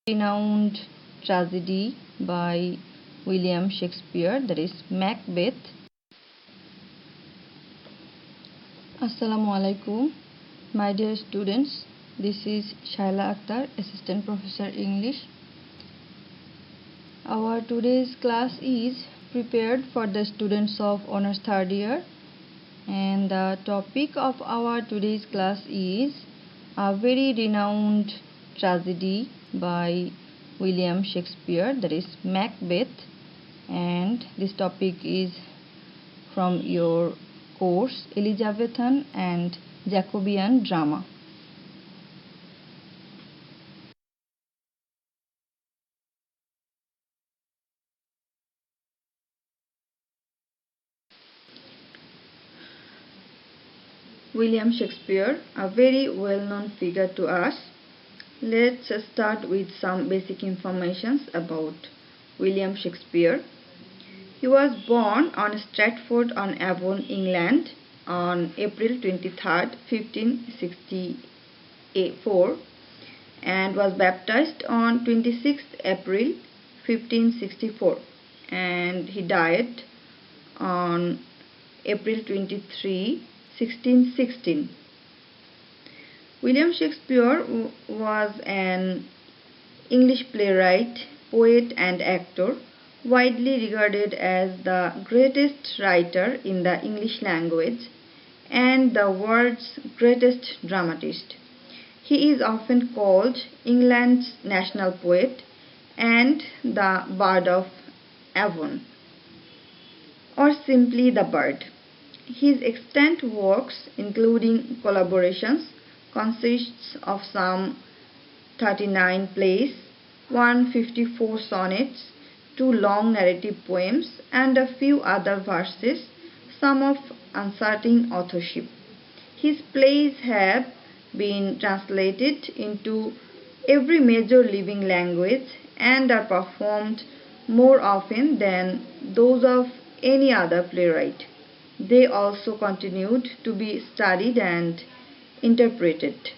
Renowned tragedy by William Shakespeare, that is Macbeth. Assalamu alaikum, my dear students. This is Shaila Akhtar, Assistant Professor English. Our today's class is prepared for the students of Honours Third Year, and the topic of our today's class is a very renowned tragedy by William Shakespeare, that is Macbeth, and this topic is from your course Elizabethan and Jacobean drama. William Shakespeare, a very well-known figure to us. Let's start with some basic information about William Shakespeare. He was born on Stratford-on-Avon, England on April 23rd, 1564 and was baptized on 26th April 1564, and he died on April 23, 1616. William Shakespeare was an English playwright, poet and actor, widely regarded as the greatest writer in the English language and the world's greatest dramatist. He is often called England's national poet and the Bard of Avon, or simply the Bard. His extant works, including collaborations, consists of some 39 plays, 154 sonnets, 2 long narrative poems, and a few other verses, some of uncertain authorship. His plays have been translated into every major living language and are performed more often than those of any other playwright. They also continued to be studied and interpreted.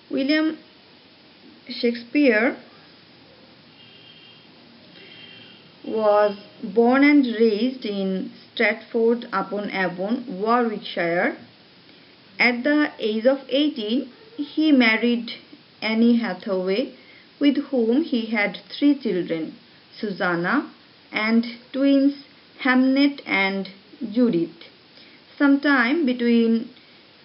William Shakespeare was born and raised in Stratford-upon-Avon, Warwickshire. At the age of 18, he married Anne Hathaway, with whom he had 3 children, Susanna and twins Hamnet and Judith. Sometime between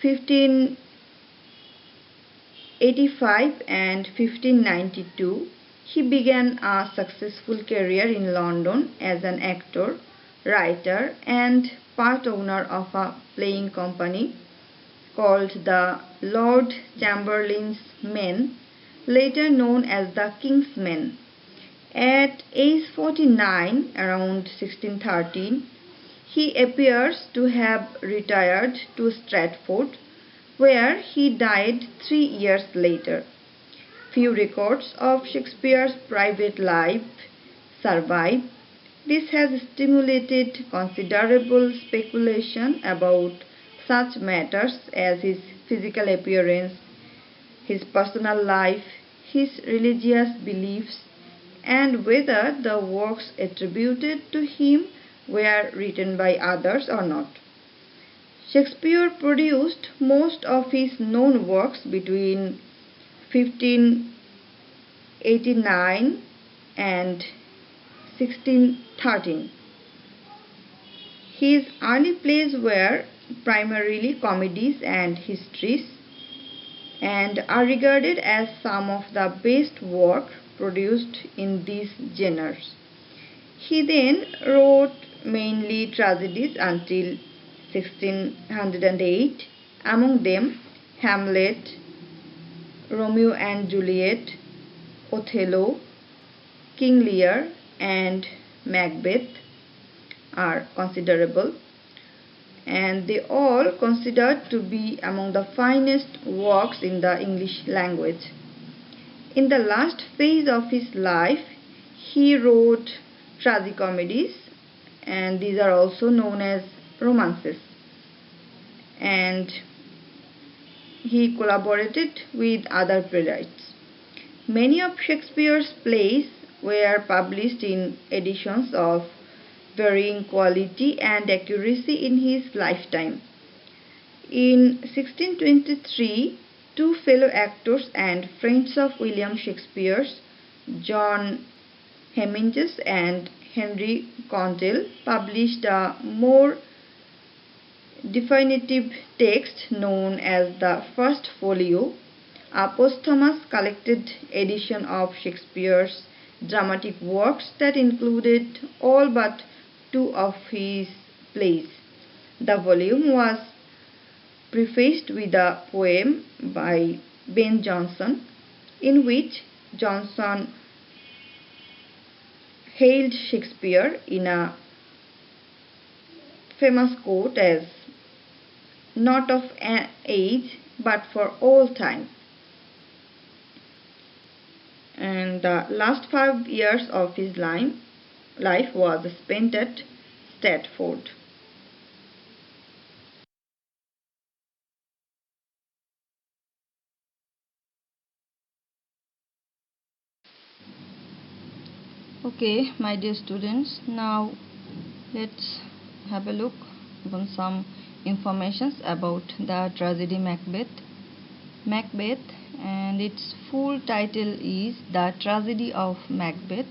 1585 and 1592, he began a successful career in London as an actor, writer, and part owner of a playing company called the Lord Chamberlain's Men, later known as the King's Men. At age 49, around 1613, he appears to have retired to Stratford, where he died 3 years later. Few records of Shakespeare's private life survive. This has stimulated considerable speculation about such matters as his physical appearance, his personal life, his religious beliefs, and whether the works attributed to him were written by others or not. Shakespeare produced most of his known works between 1589 and 1613. His early plays were primarily comedies and histories, and are regarded as some of the best work produced in these genres. He then wrote mainly tragedies until 1608, among them Hamlet, Romeo and Juliet, Othello, King Lear, and Macbeth are considerable, and they all considered to be among the finest works in the English language. In the last phase of his life, he wrote tragicomedies, and these are also known as romances. And he collaborated with other playwrights. Many of Shakespeare's plays were published in editions of varying quality and accuracy in his lifetime. In 1623, two fellow actors and friends of William Shakespeare, John Hemingway and Henry Condell, published a more definitive text known as the First Folio, a posthumous collected edition of Shakespeare's dramatic works that included all but two of his plays. The volume was prefaced with a poem by Ben Jonson, in which Jonson hailed Shakespeare in a famous quote as "not of an age, but for all time." And the last 5 years of his life was spent at Stratford. Okay, my dear students, now let's have a look on some informations about the tragedy Macbeth. Macbeth, and its full title is The Tragedy of Macbeth.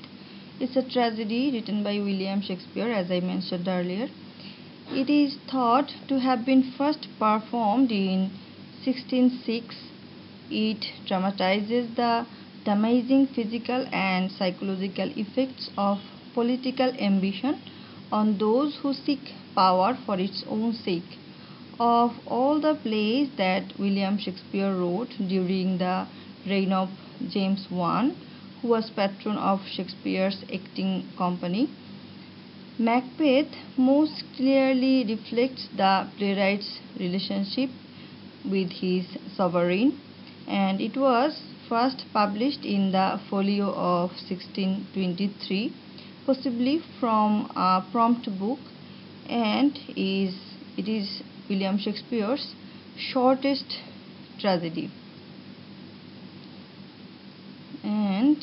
It's a tragedy written by William Shakespeare, as I mentioned earlier. It is thought to have been first performed in 1606. It dramatizes the damaging physical and psychological effects of political ambition on those who seek power for its own sake. Of all the plays that William Shakespeare wrote during the reign of James I, who was patron of Shakespeare's acting company, Macbeth most clearly reflects the playwright's relationship with his sovereign, and it was first published in the Folio of 1623, possibly from a prompt book, and it is William Shakespeare's shortest tragedy. And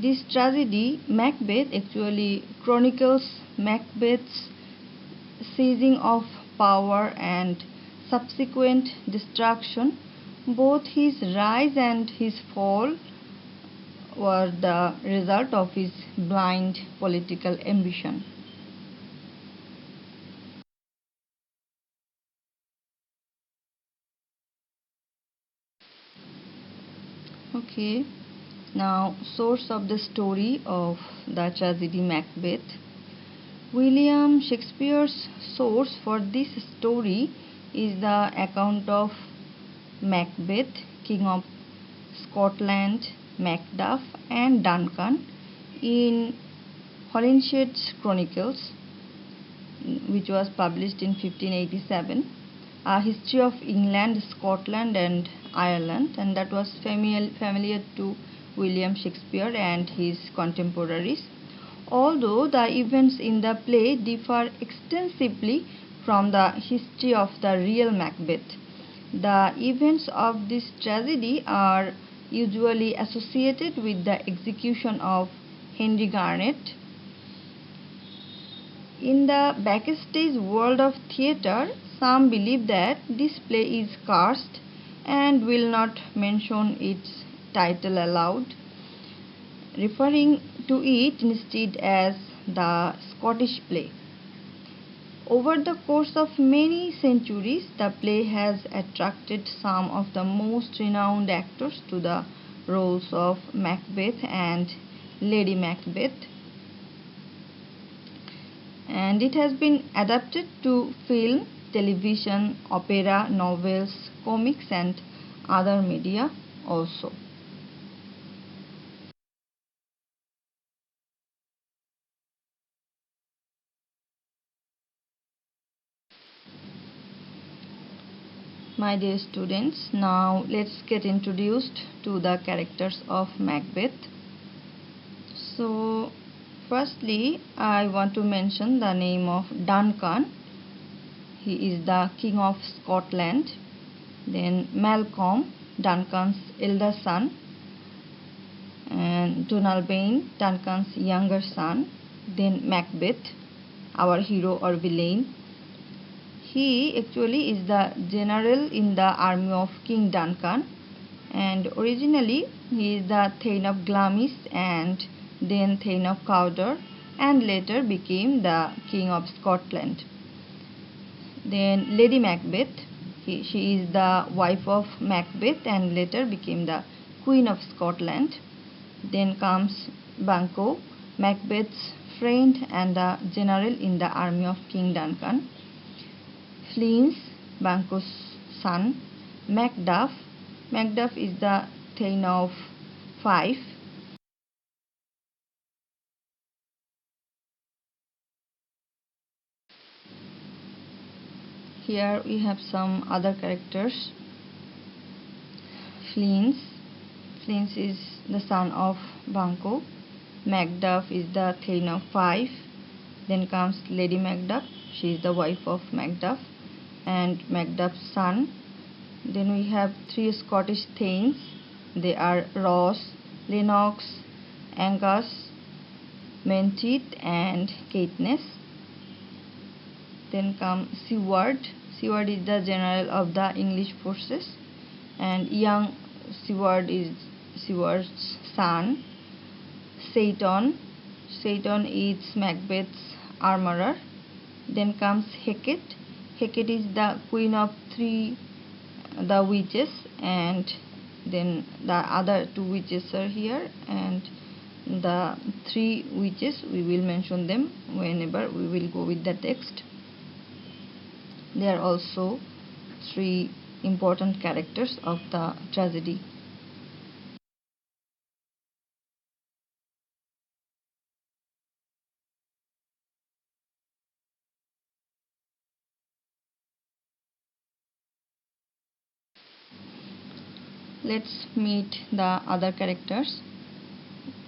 this tragedy, Macbeth, actually chronicles Macbeth's seizing of power and subsequent destruction. Both his rise and his fall were the result of his blind political ambition. Okay, now source of the story of the tragedy Macbeth. William Shakespeare's source for this story is the account of Macbeth, King of Scotland, Macduff, and Duncan in Holinshed's Chronicles, which was published in 1587. A history of England, Scotland, and Ireland, and that was familiar to William Shakespeare and his contemporaries. Although the events in the play differ extensively from the history of the real Macbeth, the events of this tragedy are usually associated with the execution of Henry Garnet. In the backstage world of theatre, some believe that this play is cursed and will not mention its title aloud, referring to it instead as the Scottish play. Over the course of many centuries, the play has attracted some of the most renowned actors to the roles of Macbeth and Lady Macbeth, and it has been adapted to film, television, opera, novels, comics, and other media also. My dear students, now let's get introduced to the characters of Macbeth. So, firstly, I want to mention the name of Duncan. he is the King of Scotland. Then Malcolm, Duncan's elder son, and Donalbain, Duncan's younger son. Then Macbeth, our hero or villain. He actually is the general in the army of King Duncan, and originally he is the Thane of Glamis and then Thane of Cawdor, and later became the King of Scotland. Then Lady Macbeth, she is the wife of Macbeth and later became the Queen of Scotland. Then comes Banquo, Macbeth's friend and the general in the army of King Duncan. Fleance, Banquo's son. Macduff, Macduff is the Thane of Fife. Here we have some other characters. Fleance, Fleance is the son of Banquo. Macduff is the Thane of Fife. Then comes Lady Macduff, she is the wife of Macduff and Macduff's son. Then we have three Scottish Thanes. They are Ross, Lennox, Angus, Menteith and Caithness. Then comes Seward. Seward is the general of the English forces, and young Seward is Seward's son. Seyton. Seyton is Macbeth's armorer. Then comes Hecate. Hecate is the queen of the witches, and then the other two witches are here, and the three witches we will mention them whenever we will go with the text. They are also three important characters of the tragedy. Let's meet the other characters.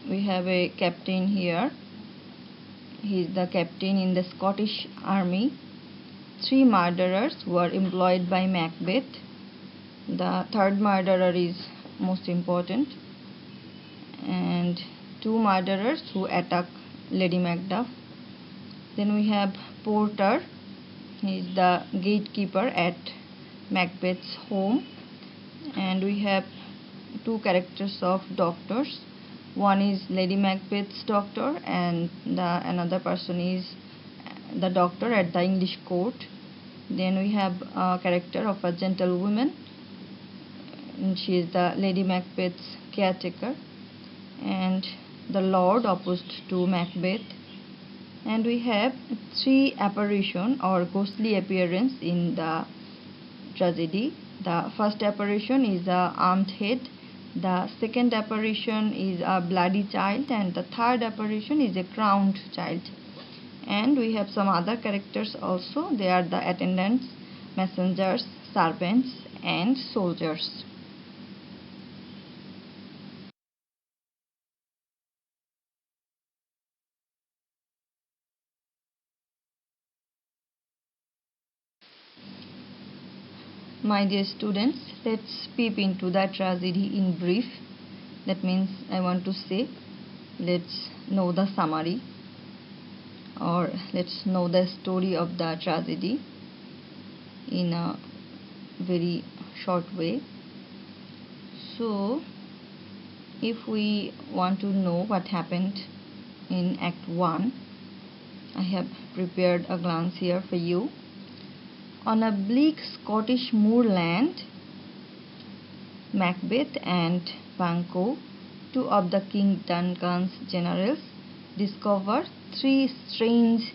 We have a captain here. He is the captain in the Scottish army. Three murderers were employed by Macbeth. The third murderer is most important, and two murderers who attack Lady Macduff. Then we have Porter. He is the gatekeeper at Macbeth's home. And we have two characters of doctors. One is Lady Macbeth's doctor and another person is the doctor at the English court. Then we have a character of a gentlewoman, and she is the Lady Macbeth's caretaker, and the lord opposed to Macbeth. And we have three apparition or ghostly appearance in the tragedy. The first apparition is a armed head, the second apparition is a bloody child, and the third apparition is a crowned child. And we have some other characters also. They are the attendants, messengers, servants and soldiers. My dear students, let's peep into the tragedy in brief. That means I want to say, let's know the summary, or let's know the story of the tragedy in a very short way. So, if we want to know what happened in Act 1, I have prepared a glance here for you. On a bleak Scottish moorland, Macbeth and Banquo, two of the King Duncan's generals, discover three strange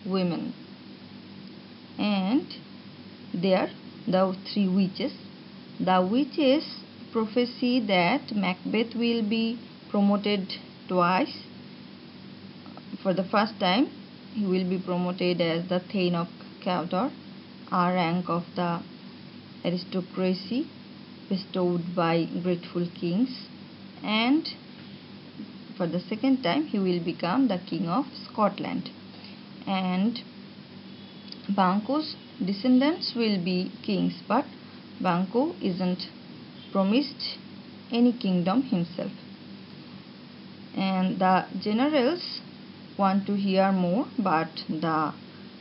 women. And they are the three witches. The witches prophesy that Macbeth will be promoted twice. For the first time, he will be promoted as the Thane of Cawdor, a rank of the aristocracy bestowed by grateful kings, and for the second time he will become the King of Scotland. And Banquo's descendants will be kings, but Banquo isn't promised any kingdom himself. And the generals want to hear more, but the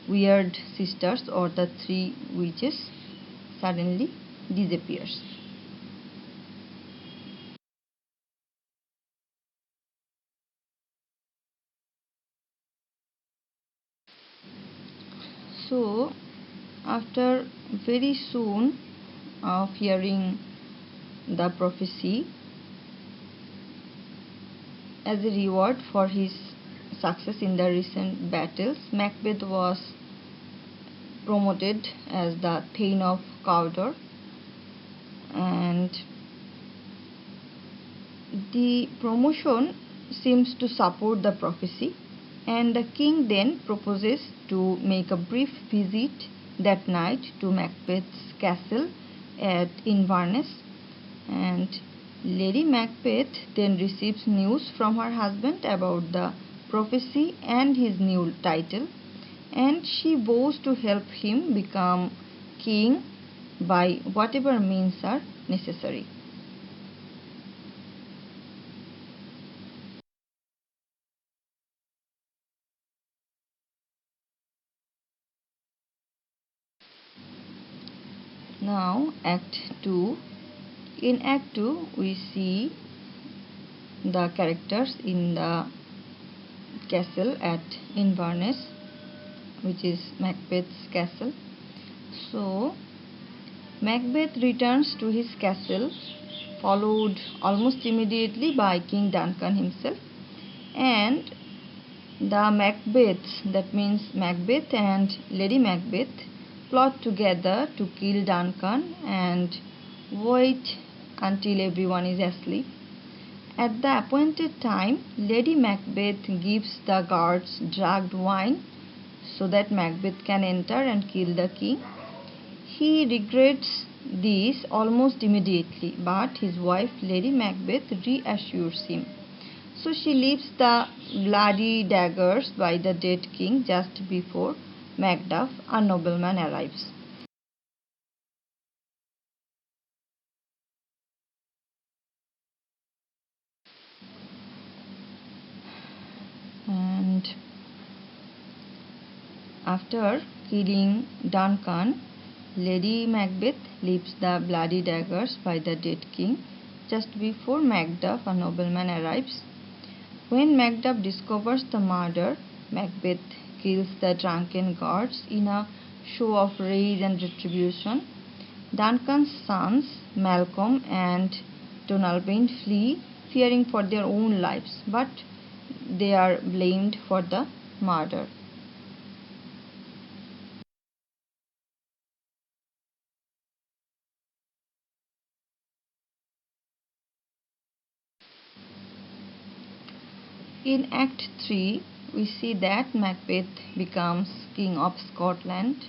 weird sisters or the three witches suddenly disappears. So after very soon of hearing the prophecy, as a reward for his success in the recent battles, Macbeth was promoted as the Thane of Cawdor, and the promotion seems to support the prophecy, and the king then proposes to make a brief visit that night to Macbeth's castle at Inverness, and Lady Macbeth then receives news from her husband about the prophecy and his new title, and she vows to help him become king by whatever means are necessary. Now, Act 2. In Act 2, we see the characters in the castle at Inverness, which is Macbeth's castle. So, Macbeth returns to his castle, followed almost immediately by King Duncan himself, and the Macbeths, that means Macbeth and Lady Macbeth, plot together to kill Duncan and wait until everyone is asleep. At the appointed time, Lady Macbeth gives the guards drugged wine so that Macbeth can enter and kill the king. He regrets this almost immediately, but his wife Lady Macbeth reassures him. So she leaves the bloody daggers by the dead king just before Macduff, a nobleman, arrives. And after killing Duncan, Lady Macbeth leaves the bloody daggers by the dead king just before Macduff, a nobleman, arrives. When Macduff discovers the murder, Macbeth kills the drunken guards in a show of rage and retribution. Duncan's sons, Malcolm and Donalbain, flee, fearing for their own lives, but they are blamed for the murder. In Act 3, we see that Macbeth becomes King of Scotland,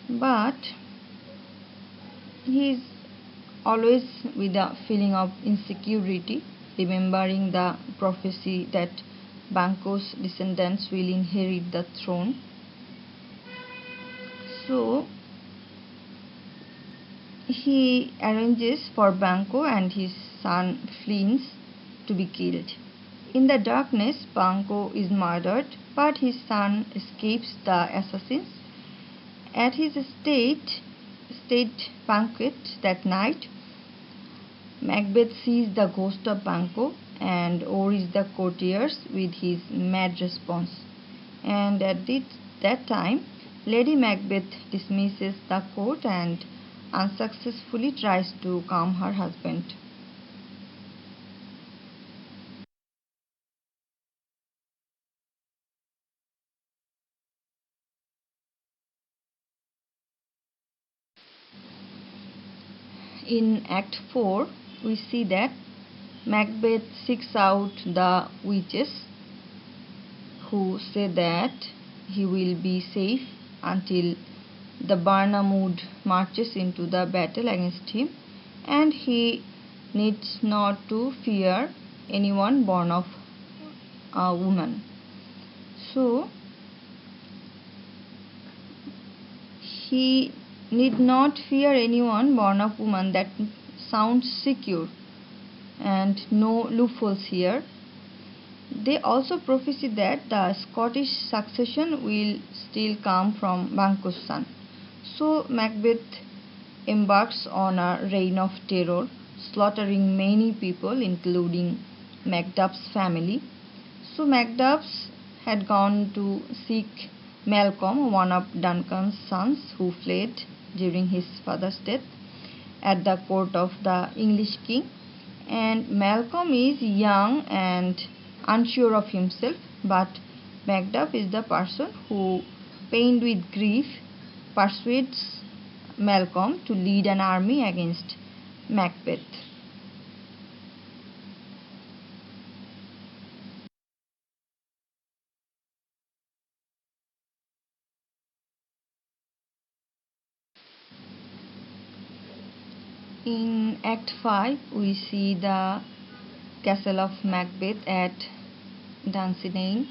but he is always with a feeling of insecurity, remembering the prophecy that Banquo's descendants will inherit the throne. So he arranges for Banquo and his son Fleance to be killed. In the darkness, Banquo is murdered, but his son escapes the assassins. At his state banquet that night, Macbeth sees the ghost of Banquo and worries the courtiers with his mad response. And at that time, Lady Macbeth dismisses the court and unsuccessfully tries to calm her husband. In Act 4, we see that Macbeth seeks out the witches who say that he will be safe until the Barnamood marches into the battle against him, and he needs not to fear anyone born of a woman. So He need not fear anyone born of woman. That sounds secure, and no loopholes here. They also prophesy that the Scottish succession will still come from Banquo's son. So Macbeth embarks on a reign of terror, slaughtering many people, including Macduff's family. So Macduff's had gone to seek Malcolm, one of Duncan's sons who fled during his father's death at the court of the English king. And Malcolm is young and unsure of himself, but Macduff is the person who, pained with grief, persuades Malcolm to lead an army against Macbeth. In Act 5, we see the castle of Macbeth at Dunsinane.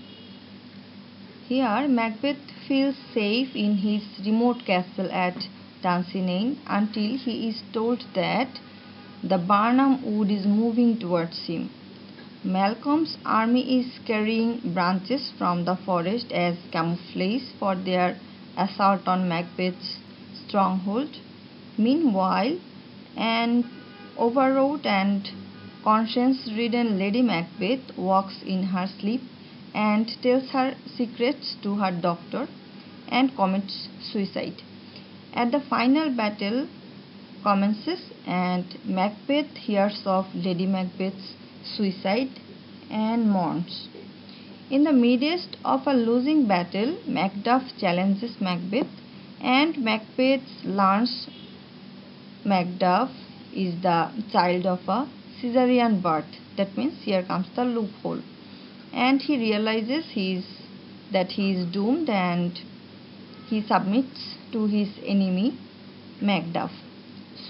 Here, Macbeth feels safe in his remote castle at Dunsinane until he is told that the Barnum Wood is moving towards him. Malcolm's army is carrying branches from the forest as camouflage for their assault on Macbeth's stronghold. Meanwhile, an overwrought and conscience-ridden Lady Macbeth walks in her sleep and tells her secrets to her doctor and commits suicide. At the final battle commences and Macbeth hears of Lady Macbeth's suicide and mourns. In the midst of a losing battle, Macduff challenges Macbeth and Macbeth learns Macduff is the child of a Caesarean birth. That means here comes the loophole. And he realizes that he is doomed and he submits to his enemy Macduff.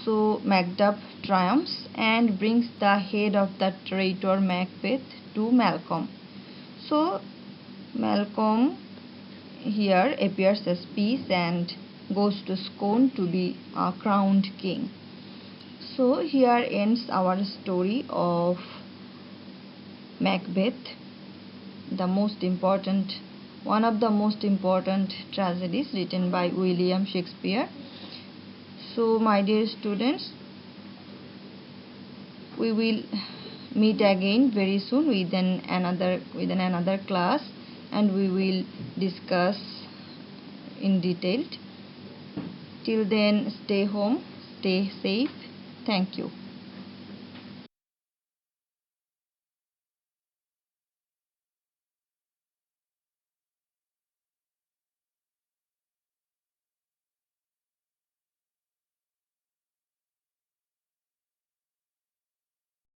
So Macduff triumphs and brings the head of the traitor Macbeth to Malcolm. So Malcolm here appears as peace and goes to Scone to be a crowned king. So here ends our story of Macbeth, one of the most important tragedies written by William Shakespeare. So my dear students, we will meet again very soon with another class, and we will discuss in detail. Till then, stay home, stay safe. Thank you.